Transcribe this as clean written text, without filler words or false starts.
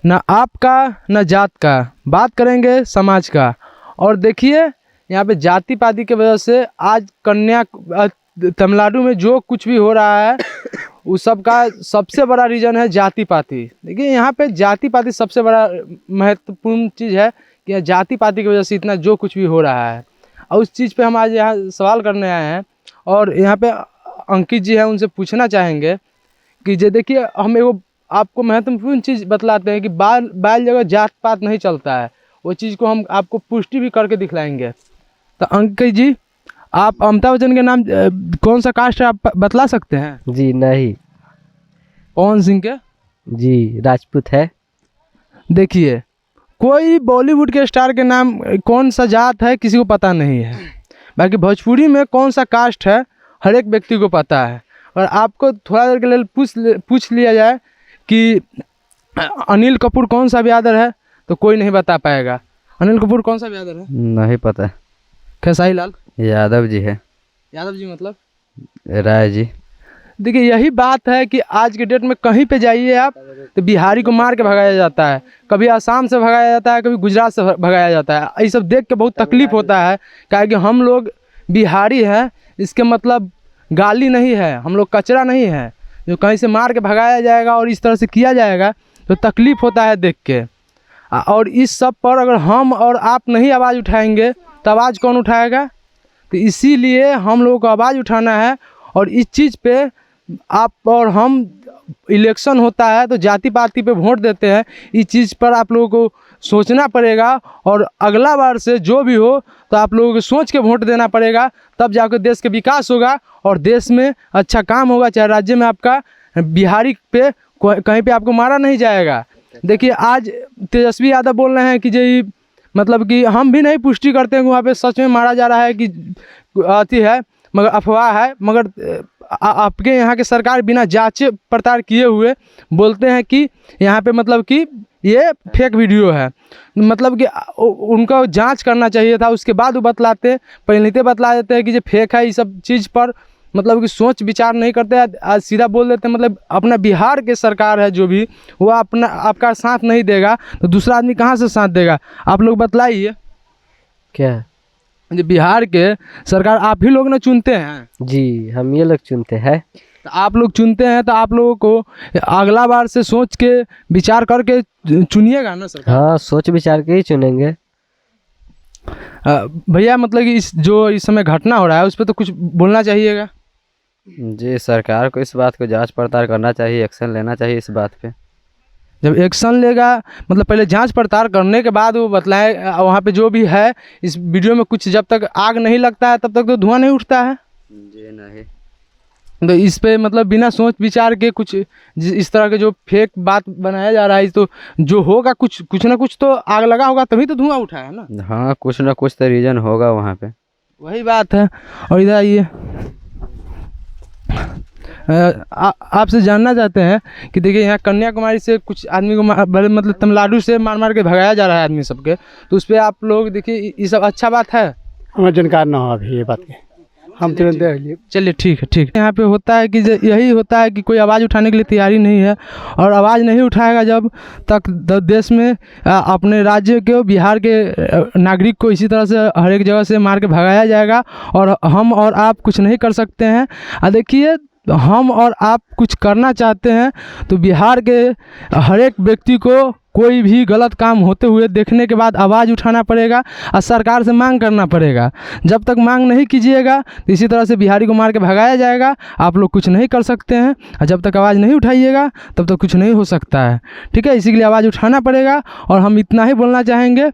न आपका न जात का, बात करेंगे समाज का। और देखिए यहाँ पे जाति पाति की वजह से आज तमिलनाडु में जो कुछ भी हो रहा है उस सब का सबसे बड़ा रीज़न है जाति पाति। देखिए यहाँ पे जाति पाति सबसे बड़ा महत्वपूर्ण चीज़ है कि यह जाति पाति की वजह से इतना जो कुछ भी हो रहा है। और उस चीज़ पे हम आज यहाँ सवाल करने आए हैं और यहाँ पे अंकित जी हैं, उनसे पूछना चाहेंगे कि जो देखिए हम एगो आपको महत्वपूर्ण चीज़ बतलाते हैं कि बाल जगह जात पात नहीं चलता है, वो चीज़ को हम आपको पुष्टि भी करके दिखलाएंगे। तो अंकित जी, आप अमिताभ बच्चन के नाम कौन सा कास्ट है आप बतला सकते हैं? जी नहीं। पवन सिंह के? जी राजपूत है। देखिए कोई बॉलीवुड के स्टार के नाम कौन सा जात है किसी को पता नहीं है, बाकी भोजपुरी में कौन सा कास्ट है हर एक व्यक्ति को पता है। और आपको थोड़ा देर के लिए पूछ लिया जाए कि अनिल कपूर कौन सा ब्यादर है तो कोई नहीं बता पाएगा। अनिल कपूर कौन सा ब्यादर है? नहीं पता। खेसारी लाल यादव जी है। यादव जी मतलब राय जी। देखिए यही बात है कि आज के डेट में कहीं पे जाइए आप तो बिहारी को मार के भगाया जाता है, कभी आसाम से भगाया जाता है, कभी गुजरात से भगाया जाता है। ये सब देख के बहुत तकलीफ होता है, क्या कि हम लोग बिहारी हैं, इसके मतलब गाली नहीं है, हम लोग कचरा नहीं है जो कहीं से मार के भगाया जाएगा और इस तरह से किया जाएगा तो तकलीफ होता है देख के। और इस सब पर अगर हम और आप नहीं आवाज़ उठाएंगे तो आवाज़ कौन उठाएगा? तो इसीलिए हम लोगों को आवाज़ उठाना है। और इस चीज़ पे आप और हम इलेक्शन होता है तो जाति पाति पे वोट देते हैं, इस चीज़ पर आप लोगों को सोचना पड़ेगा। और अगला बार से जो भी हो तो आप लोगों को सोच के वोट देना पड़ेगा, तब जाकर देश का विकास होगा और देश में अच्छा काम होगा। चाहे राज्य में आपका बिहारी पे कहीं पे आपको मारा नहीं जाएगा। देखिए आज तेजस्वी यादव बोल रहे हैं कि जी मतलब कि हम भी नहीं पुष्टि करते हैं कि वहाँ पे सच में मारा जा रहा है कि अति है, मगर अफवाह है। मगर आपके यहाँ के सरकार बिना जांच पड़ताल किए हुए बोलते हैं कि यहाँ पे मतलब कि ये फेक वीडियो है। मतलब कि उनका जांच करना चाहिए था, उसके बाद वो बतलाते, पहले बतला देते हैं कि ये फेक है। ये सब चीज़ पर मतलब कि सोच विचार नहीं करते, आज सीधा बोल देते हैं। मतलब अपना बिहार के सरकार है जो भी, वो आपका साथ नहीं देगा तो दूसरा आदमी कहाँ से साथ देगा? आप लोग बतलाइए। क्या? जो बिहार के सरकार आप ही लोग ना चुनते हैं? जी हम ये लोग चुनते हैं। तो आप लोग चुनते हैं तो आप लोगों को अगला बार से सोच के विचार करके चुनिएगा ना सरकार। हाँ सोच विचार के ही चुनेंगे। भैया मतलब कि इस समय घटना हो रहा है उस पर तो कुछ बोलना चाहिएगा। जी सरकार को इस बात को जांच पड़ताल करना चाहिए, एक्शन लेना चाहिए इस बात पे। जब एक्शन लेगा मतलब पहले जांच पड़ताल करने के बाद वो बतलाए वहाँ पे जो भी है। इस वीडियो में कुछ जब तक आग नहीं लगता है तब तक तो धुआं नहीं उठता है। जी नहीं। तो इस पे मतलब बिना सोच विचार के कुछ इस तरह के जो फेक बात बनाया जा रहा है, तो जो होगा कुछ ना कुछ तो आग लगा होगा तभी तो धुआं उठा है ना। हाँ कुछ ना कुछ तो रीजन होगा वहाँ पे, वही बात है। और इधर आइए, आपसे जानना चाहते हैं कि देखिए यहाँ कन्याकुमारी से कुछ आदमी को मतलब तमिलनाडु से मार मार के भगाया जा रहा है आदमी सबके, तो उस पर आप लोग देखिए ये सब अच्छा बात है? हमें जानकार ना हो अभी ये बात के, हम तुरंत देख लिए। चलिए ठीक है ठीक है। यहाँ पे होता है कि यही होता है कि कोई आवाज़ उठाने के लिए तैयारी नहीं है, और आवाज़ नहीं उठाएगा जब तक देश में अपने राज्य के बिहार के नागरिक को इसी तरह से हर एक जगह से मार के भगाया जाएगा और हम और आप कुछ नहीं कर सकते हैं। देखिए हम और आप कुछ करना चाहते हैं तो बिहार के हर एक व्यक्ति को कोई भी गलत काम होते हुए देखने के बाद आवाज़ उठाना पड़ेगा और सरकार से मांग करना पड़ेगा। जब तक मांग नहीं कीजिएगा तो इसी तरह से बिहारी को मार के भगाया जाएगा, आप लोग कुछ नहीं कर सकते हैं। और जब तक आवाज़ नहीं उठाइएगा तब तक कुछ नहीं हो सकता है, ठीक है। इसी के लिए आवाज़ उठाना पड़ेगा। और हम इतना ही बोलना चाहेंगे